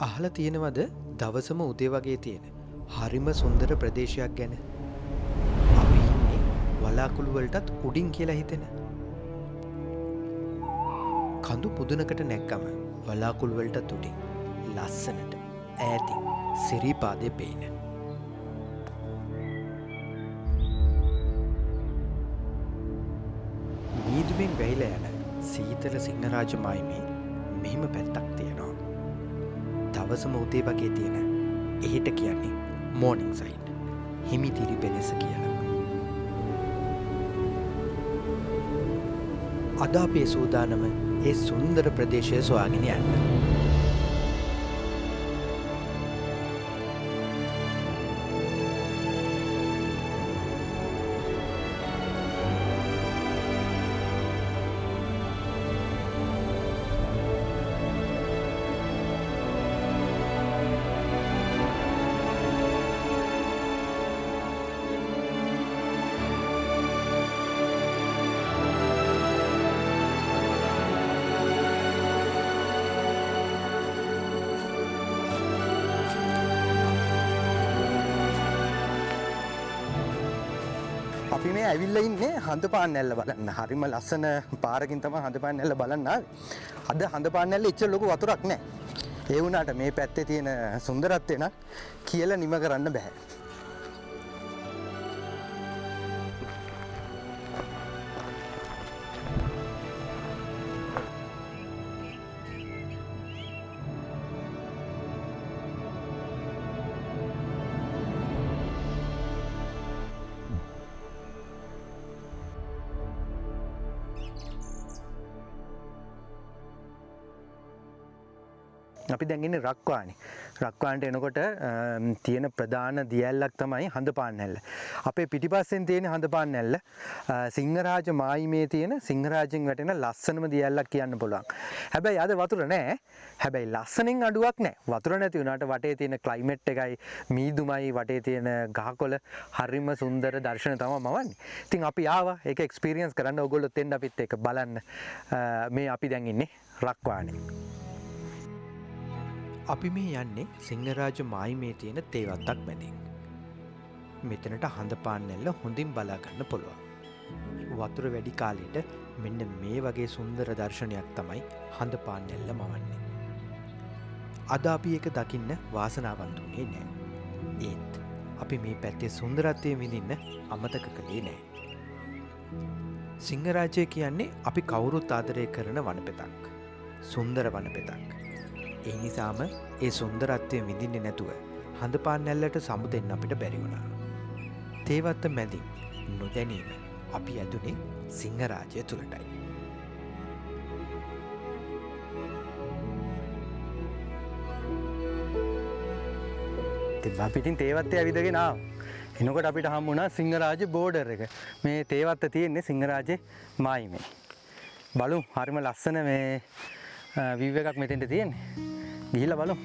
අහලා තියෙනවද දවසම උදේ වගේ තියෙන හරිම සුන්දර ප්‍රදේශයක් ගැන? අපි ඉන්නේ වලාකුළු වලටත් උඩින් කියලා හිතෙන. කඳු පුදුනකට නැග්ගම වලාකුළු වලටත් උඩින් ලස්සනට ඈතින් සිරිපාදේ පේන. මීදුමෙන් වැහිලා යන සීතල සිංහරාජ මායිමේ මෙහිම පැත්තක් තියෙනවා. දවසම උදේ වගේ තියෙන එහෙට කියන්නේ මෝර්නිං සයිඩ්, හිමිතිරි පෙදෙස කියලා. අද අපේ සූදානම ඒ සුන්දර ප්‍රදේශය සොයාගෙන යන්න. අපි මේ ඇවිල්ලා ඉන්නේ හඳපාන්නැල්ල බලන්න. හරිම ලස්සන පාරකින් තමයි හඳපාන්නැල්ල බලන්න ආවේ. අද හඳපාන්නැල්ල ඉච්ච ලොකු වතුරක් නැහැ. ඒ වුණාට මේ පැත්තේ තියෙන සුන්දරත්වය නම් කියලා නිම කරන්න බෑ. අපි දැන් ඉන්නේ රක්වානේ. රක්වානට එනකොට තියෙන ප්‍රධාන දියැලක් තමයි හඳපාන්නැල්ල. අපේ පිටිපස්සෙන් තියෙන හඳපාන්නැල්ල සිංහරාජ මායිමේ තියෙන සිංහරාජෙන් වැටෙන ලස්සනම දියැලක් කියන්න පුළුවන්. හැබැයි අද වතුර නැහැ. හැබැයි ලස්සනින් අඩුවක් නැහැ. වතුර නැති වුණාට වටේ තියෙන ක්ලයිමේට් එකයි මීදුමයි වටේ තියෙන ගහකොළ හරිම සුන්දර දර්ශන තමයි මවන්නේ. ඉතින් අපි ආවා ඒක එක්ස්පීරියන්ස් කරන්න. ඕගොල්ලොත් එන්න අපිත් එක්ක බලන්න. මේ අපි දැන් ඉන්නේ රක්වානේ. අපි මේ යන්නේ සිංහරාජ මායිමේ තියෙන තේවත්තක් මැදින්. මෙතනට හඳපාන්නැල්ල හොඳින් බලාගන්න පුළුවන්. වතුර වැඩි කාලෙට මෙන්න මේ වගේ සුන්දර දර්ශනයක් තමයි හඳපාන්නැල්ල මවන්නේ. අද අපි එක දකින්න වාසනාවන්ත වුණේ නෑ. ඒත් අපි මේ පැත්තේ සුන්දරත්වය විඳින්න අමතක කළේ නෑ. සිංහරාජය කියන්නේ අපි කවුරුත් ආදරය කරන වනපෙතක්. සුන්දර වනපෙතක්. ඒ නිසාම ඒ සුන්දරත්වය විඳින්නේ නැතුව හඳපාන්නැල්ලට සමු දෙන්න අපිට බැරි වුණා. තේවත්ත මැදින් නොදැනීම අපි ඇදුනේ සිංහරාජය තුළටයි. අපිටින් තේවත්තේ ඇවිදගෙන ආවා. එනකොට අපිට හම්බ වුණා සිංහරාජ බෝඩර් එක. මේ තේවත්ත තියෙන්නේ සිංහරාජ මායිමේ. බලමු හරිම ලස්සන මේ view එකක් මෙතෙන්ට තියෙන්නේ. ගිහිල්ලා බලමු.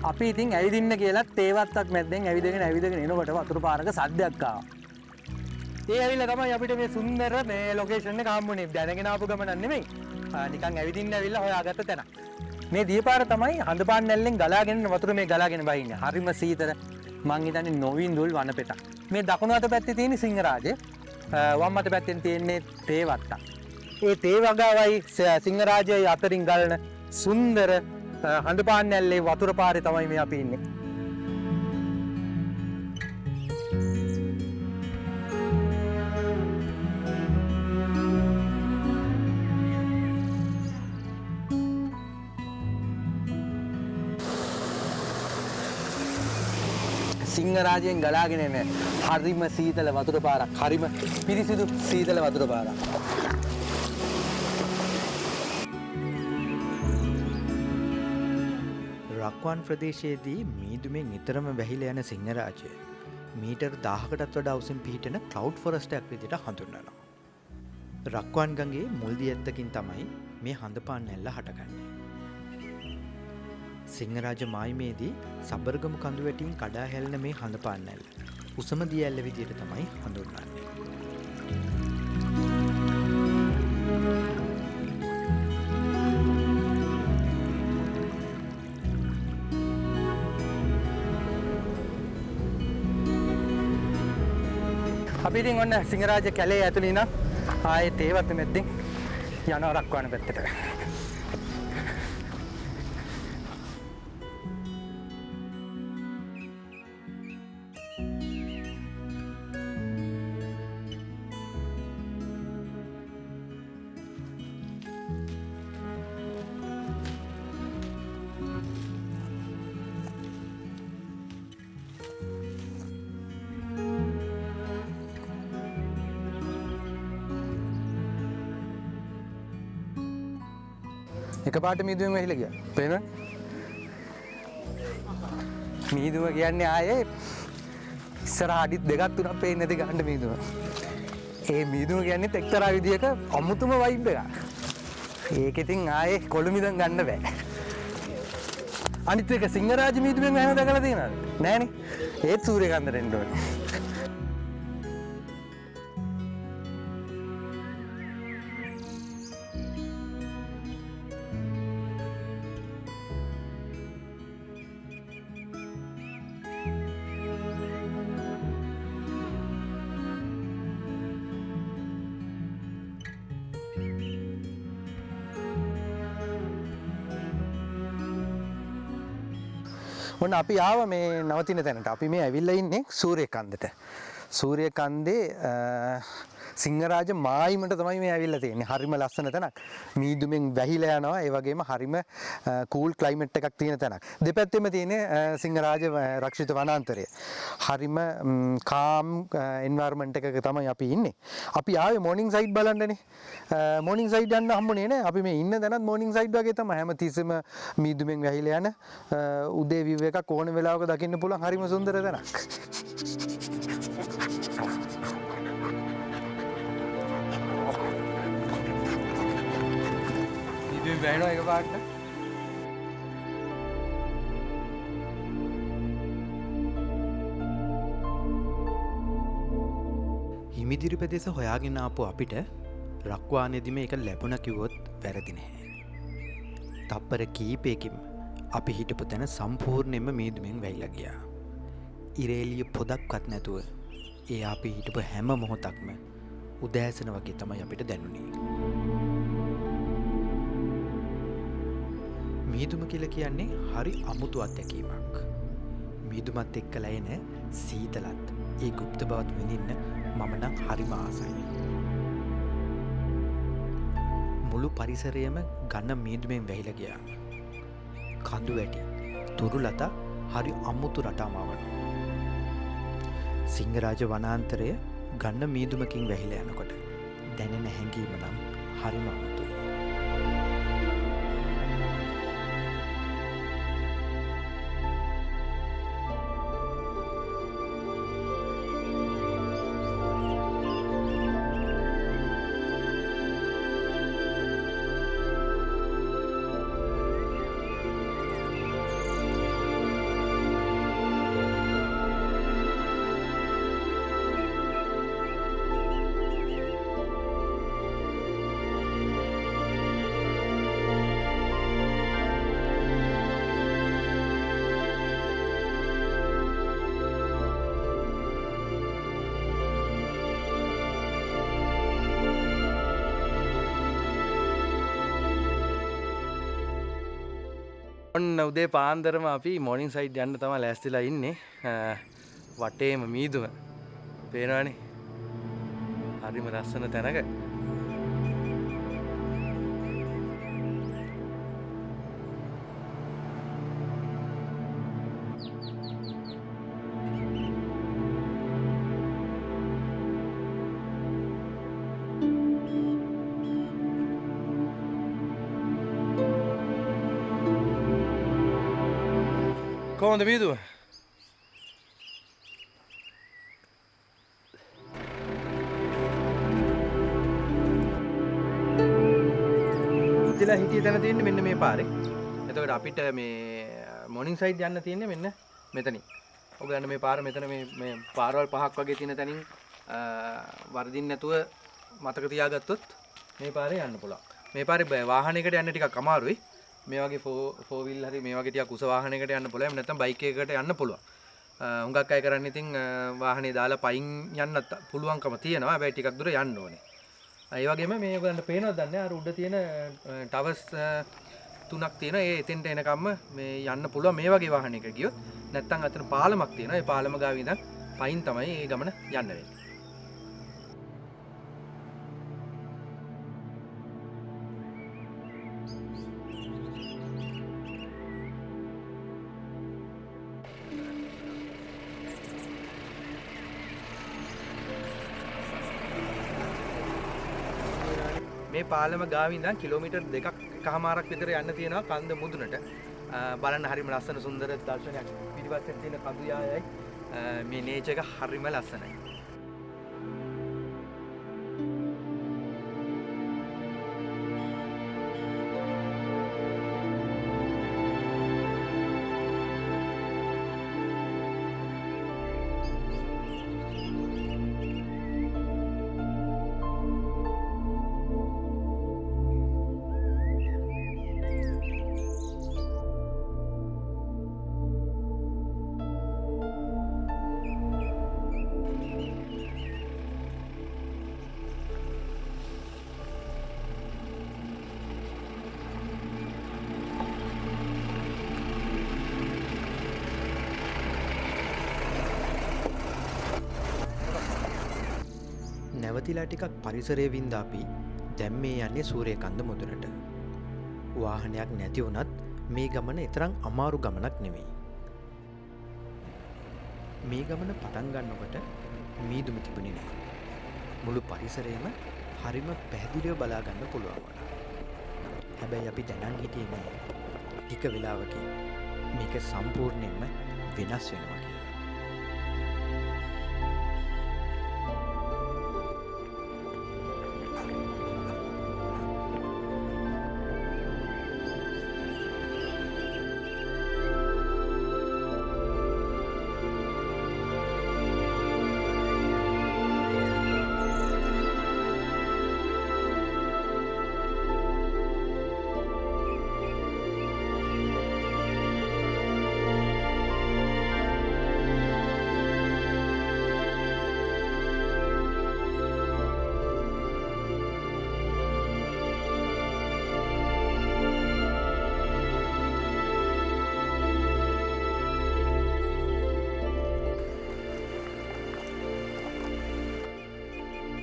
අපි ඉතින් ඇවිදින්න කියලා තේවත්තක් මැද්දෙන් ඇවිදගෙන එනකොට වතුර පාරක සද්දයක් ආවා. ඒ ඇවිල්ලා තමයි අපිට මේ සුන්දර මේ ලොකේෂන් එක හම්බුනේ. දැනගෙන ආපු ගමනක් නෙමෙයි. නිකන් ඇවිදින්න ඇවිල්ලා හොයාගත්ත තැන. මේ දියපාර තමයි හඳපාන්නැල්ලෙන් ගලාගෙන වතුර මේ ගලාගෙන බහින්නේ. හරිම සීතල. මං හිතන්නේ නොවින්දුල් වනපෙතක්. මේ දකුණු අත පැත්තේ තියෙන සිංහරාජය. වම් අත පැත්තෙන් තියෙන්නේ තේවත්ත. ඒ තේ වගාවයි සිංහරාජයයි අතරින් ගලන සුන්දර හඳපාන්නැල්ලේ වතුර පාරේ තමයි මේ අපි ඉන්නේ. සිංහරාජයෙන් ගලාගෙන එන හරිම සීතල වතුර පාරක්. හරිම පිරිසිදු සීතල වතුර පාරක්. රක්වාන් ප්‍රදේශයේදී මීදුමෙන් නිතරම වැහිලා යන සිංහරාජය මීටර් 1000කටත් වඩා උසින් පිහිටෙන ක්ලවුඩ් ෆොරස්ට් එකක් විදිහට හඳුන්වනවා. රක්වාන් ගඟේ මුල් දියැත්තකින් තමයි මේ හඳපාන් නැල්ල හටගන්නේ. සිංහරාජ මායිමේදී සබරගමු කඳු වැටින් කඩා හැලෙන මේ හඳපාන් නැල්ල උසම දිය ඇල්ල විදිහට තමයි හඳුන්වන්නේ. අපි ඉතින් ඔන්න සිංහරාජ කැලේ ඇතුළේ ඉඳන් ආයේ තේවත්ත මැද්දෙන් යනවා රක්වාන පැත්තට. එකපාරට මීදුවෙන් වැහිලා ගියා. පේනවද? මීදුව කියන්නේ ආයේ ඉස්සරහ අඩි දෙකක් තුනක් පේන්නේ නැති ගන්න මීදුව. ඒ මීදුව කියන්නේ එක්තරා විදියක අමුතුම වයිබ් එකක්. ඒක ඉතින් ආයේ කොළුමිදන් ගන්න බෑ. අනිත් එක සිංහරාජ මීදුවෙන් වැහෙන දැකලා තියෙනවද? නෑනේ. ඒත් සූර්යකාන්තට එන්න ඕනේ. ඔන්න අපි ආව මේ නවතින තැනට. අපි මේ ඇවිල්ලා ඉන්නේ සූර්යකන්දට. සූර්යකන්දේ සිංහරාජ මායිමට තමයි මේ ඇවිල්ලා තියෙන්නේ. හරිම ලස්සන තැනක්. මීදුමෙන් වැහිලා යනවා. ඒ වගේම හරිම කූල් ක්ලයිමේට් එකක් තියෙන තැනක්. දෙපැත්තෙම තියෙන සිංහරාජ රක්ෂිත වනාන්තරය. හරිම කාම් එන්වයරන්මන්ට් එකක තමයි අපි ඉන්නේ. අපි ආවේ මෝර්නින් සයිඩ් බලන්නනේ. මෝර්නින් සයිඩ් යන්න හම්බුනේ නෑ. අපි මේ ඉන්න තැනත් මෝර්නින් සයිඩ් වගේ තමයි. හැමතිස්සෙම මීදුමෙන් වැහිලා යන උදේ විව් එකක් ඕන වෙලාවක දකින්න පුළුවන් හරිම සුන්දර තැනක්. වැහෙනවා එකපාරට. හිමිදිරි ප්‍රදේශ හොයාගෙන ආපු අපිට රක්වානේදීම එක ලැබුණ කිව්වොත් වැරදි නැහැ. තප්පර කීපයකින් අපි හිටපු තැන සම්පූර්ණයෙන්ම මීදුමෙන් වැහිලා ගියා. ඉරේලිය පොදක්වත් නැතුව ඒ අපි හිටපු හැම මොහොතක්ම උදෑසන වගේ තමයි අපිට දැනුනේ. මීදුම කියලා කියන්නේ හරි අමුතු අත්දැකීමක්. මීදුමත් එක්කලා එන සීතලත් ඒ গুপ্ত බවත් විඳින්න මම නම් හරිම ආසයි. මුළු පරිසරයම ඝන මීදුමෙන් වැහිලා ගියා. කඳු වැටි, තුරුලතා හරි අමුතු රටාමාවක්. සිංහරාජ වනාන්තරය ඝන මීදුමකින් වැහිලා යනකොට දැනෙන හැඟීම නම් හරිම අමුතුයි. ඔන්න උදේ පාන්දරම අපි මෝර්නින් සයිඩ් යන්න තමයි ලෑස්තිලා ඉන්නේ. වටේම මීදුම පේනවනේ. හරිම ලස්සන තැනක. කොහොමද බීදුව? ඉතලා හිටිය තැන තියෙන්නේ මෙන්න මේ පාරේ. එතකොට අපිට මේ මොර්නින් සයිඩ් යන්න තියෙන්නේ මෙන්න මෙතනින්. ඔක යන්න මේ පාර මෙතන මේ පාරවල් පහක් වගේ තියෙන තැනින් වර්ධින්න නැතුව මතක තියාගත්තොත් මේ පාරේ යන්න පුළුවන්. මේ පාරේ වාහනයකට යන්න ටිකක් අමාරුයි. මේ වගේ ෆෝ වීල් හරි මේ වගේ ටිකක් උස වාහනයකට යන්න පුළුවන්. එහෙම නැත්නම් බයික් එකකට යන්න පුළුවන්. හුඟක් අය කරන්නේ ඉතින් වාහනේ දාලා පයින් යන්න පුළුවන්කම තියෙනවා. හැබැයි ටිකක් දුර යන්න ඕනේ. ඒ වගේම මේ ඔයගලන්ට පේනවද දන්නේ අර උඩ තියෙන ටවර්ස් තුනක් තියෙනවා. ඒ එතෙන්ට එනකම්ම මේ යන්න පුළුවන් මේ වගේ වාහනයක ගියොත්. නැත්නම් අතන පාලමක් තියෙනවා. ඒ පාලම ගාව ඉඳන් පයින් තමයි මේ ගමන යන්න වෙන්නේ. මේ පාලම ගාවින් ඉඳන් කිලෝමීටර් 2.5ක් විතර යන්න තියෙනවා කන්ද මුදුනට. බලන්න හරිම ලස්සන සුන්දර දර්ශනයක්. පිටිපස්සෙන් තියෙන කඳු යායයි මේ නේචර් එක හරිම ලස්සනයි. නැවතිලා ටිකක් පරිසරය වින්ද අපි දැන් මේ යන්නේ සූර්යකන්ද මුදුනට. වාහනයක් නැති වුණත් මේ ගමන තරම් අමාරු ගමනක් නෙවෙයි. මේ ගමන පටන් ගන්නකොට මීදුම තිබුණේ නැහැ. මුළු පරිසරයම හරිම පැහැදිලිව බලා ගන්න පුළුවන් වුණා. හැබැයි අපි දැනන් හිටියේ නෑ ටික වෙලාවකින් මේක සම්පූර්ණයෙන්ම වෙනස් වෙනවා කියලා.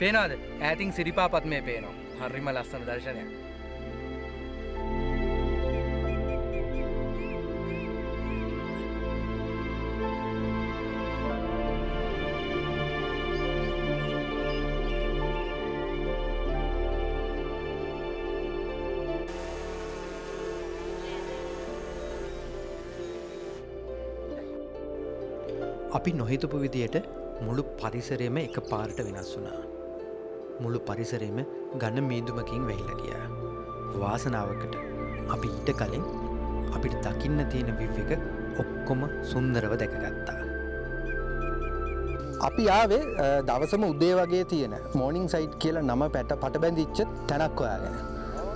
පේනවද? ඈතින් සිරිපාපත් මේ පේනවා. හරිම ලස්සන දර්ශනයක්. අපි නොහිතපු විදියට මුළු පරිසරයම එක පාරට වෙනස් වුණා. මුළු පරිසරයම ඝන මීදුමකින් වැහිලා ගියා. වාසනාවකට අපි ඊට කලින් අපිට දකින්න තියෙන විව් එක ඔක්කොම සුන්දරව දැකගත්තා. අපි ආවේ දවසම උදේ වගේ තියෙන මෝර්නින් සයිඩ් කියලා නම පට බැඳිච්ච තැනක් හොයාගෙන.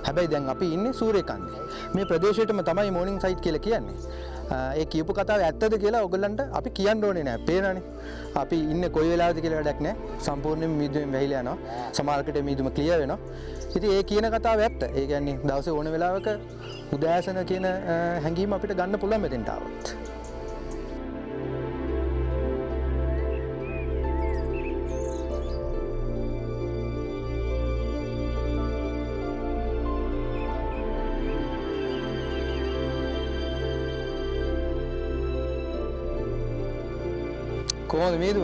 හැබැයි දැන් අපි ඉන්නේ සූර්යකන්දේ. මේ ප්‍රදේශයටම තමයි මෝර්නින් සයිඩ් කියලා කියන්නේ. ඒ කියපු කතාව ඇත්තද කියලා ඔයගොල්ලන්ට අපි කියන්න ඕනේ නෑ. පේනවනේ. අපි ඉන්නේ කොයි වෙලාවද කියලා වැඩක් නෑ. සම්පූර්ණයෙන්ම මීදුමෙන් වැහිලා යනවා. සමහරකට මීදුම ක්ලියර් වෙනවා. ඉතින් ඒ කියන කතාව ඇත්ත. ඒ කියන්නේ දවසේ ඕන වෙලාවක උදෑසන කියන හැඟීම අපිට ගන්න පුළුවන් මෙතෙන්ට આવොත්. කොහොමද මීදුම?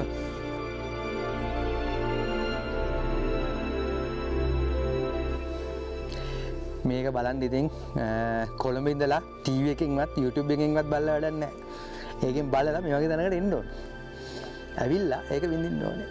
මේක බලන්න ඉතින් කොළඹ ඉඳලා ටීවී එකකින්වත් YouTube එකකින්වත් බලලා වැඩක් නැහැ. ඒකෙන් බලලා මේ වගේ තැනකට එන්න ඕනේ. ඇවිල්ලා ඒක විඳින්න ඕනේ.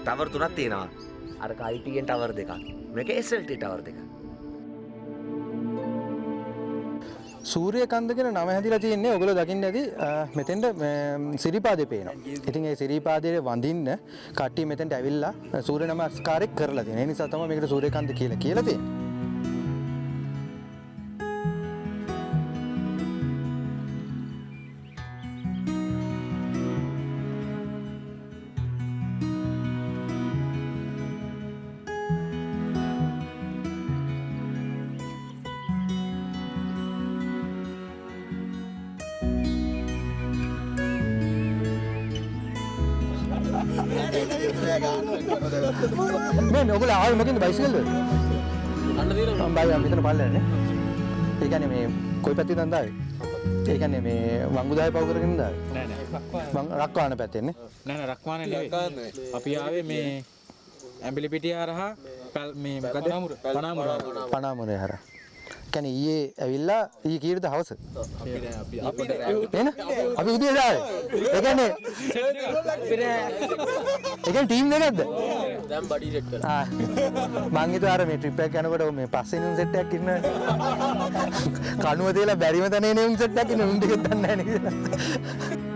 ටවර් තුනක් තියෙනවා. අර ITN ටවර් දෙකක්. මේක SLT ටවර් දෙක. සූර්ය කන්ද කියන නම හැදිලා තියෙන්නේ ඔයගොල්ලෝ දකින්න ඇති මෙතෙන්ට සිරිපාදේ පේනවා. ඉතින් ඒ සිරිපාදේ වඳින්න කට්ටිය මෙතෙන්ට ඇවිල්ලා සූර්ය නමස්කාරයක් කරලා තියෙනවා. ඒ නිසා තමයි මේකට සූර්ය කන්ද කියලා තියෙන්නේ. මේ ඔයගොල්ලෝ ආවේ මොකෙන්ද බයිසිකල්ද? අන්න දිනවා. මම බයි මෙතන පල්ලන්නේ. ඒ කියන්නේ මේ කොයි පැත්තෙන්ද ආවේ? ඒ කියන්නේ මේ වංගුදාය පව කරගෙන ආවේ? නෑ නෑ. රක්වාන පැත්තෙන්නේ. නෑ රක්වාන නෙවෙයි. අපි ආවේ මේ ඇඹිලි පිටිය හරහා මේ මොකද? පනාමුරේ හරහා. කියන්නේ ඊයේ ඇවිල්ලා ඊයේ කීයටද හවස? අපි උදේ ආවේ. ඒ කියන්නේ ටීම් එකක්ද? දැන් බඩි සෙට් කරලා. මං හිතුවා අර මේ ට්‍රිප් එකක් යනකොට මේ පස්සේ නුන් සෙට් එකක් ඉන්නවනේ. කණුව තියලා බැරිම තැනේ නුන් සෙට් එකක් ඉන්න උන් දෙකක් දන්නේ නැහැ නේද?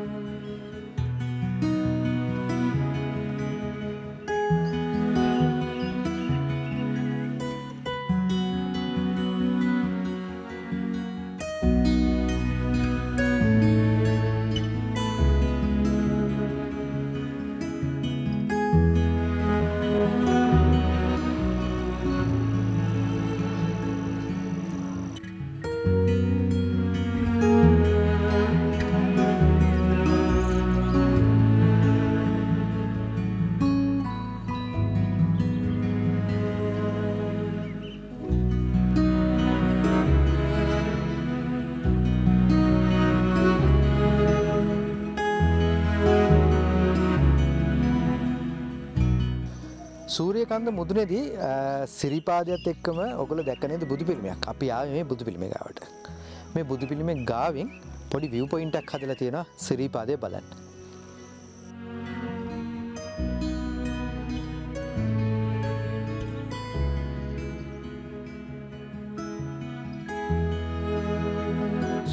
සූර්යකන්ද මුදුනේදී සිරිපාදයට එක්කම ඔයගොල්ලෝ දැක්ක නේද බුදු පිළිමයක්. අපි ආවේ මේ බුදු පිළිමේ ගාවට. මේ බුදු පිළිමේ ගාවින් පොඩි view point එකක් හදලා තියෙනවා සිරිපාදේ බලන්න.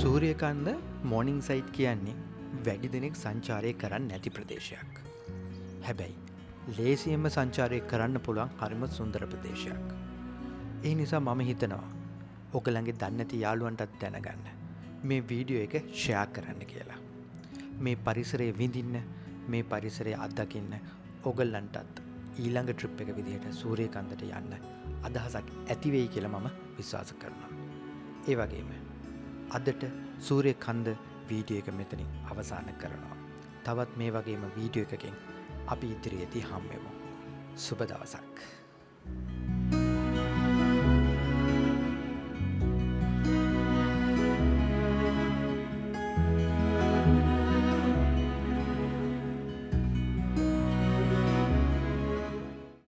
සූර්යකන්ද මෝර්නිං සයිට් කියන්නේ වැඩි දෙනෙක් සංචාරය කරන්න නැති ප්‍රදේශයක්. හැබැයි ලේසියෙන්ම සංචාරය කරන්න පුළුවන් හරිම සුන්දර ප්‍රදේශයක්. ඒ නිසා මම හිතනවා ඔයගලගේ දන්නේ නැති යාළුවන්ටත් දැනගන්න මේ වීඩියෝ එක ෂෙයා කරන්න කියලා. මේ පරිසරය විඳින්න, මේ පරිසරය අත්දකින්න ඔයගලන්ටත් ඊළඟ ට්‍රිප් එක විදිහට සූර්යකන්දට යන්න අදහසක් ඇති වෙයි කියලා මම විශ්වාස කරනවා. ඒ වගේම අදට සූර්යකන්ද වීඩියෝ එක මෙතනින් අවසන් කරනවා. තවත් මේ වගේම වීඩියෝ එකකින් අපි ඉදිරියේදී හම්බෙමු. සුබ දවසක්.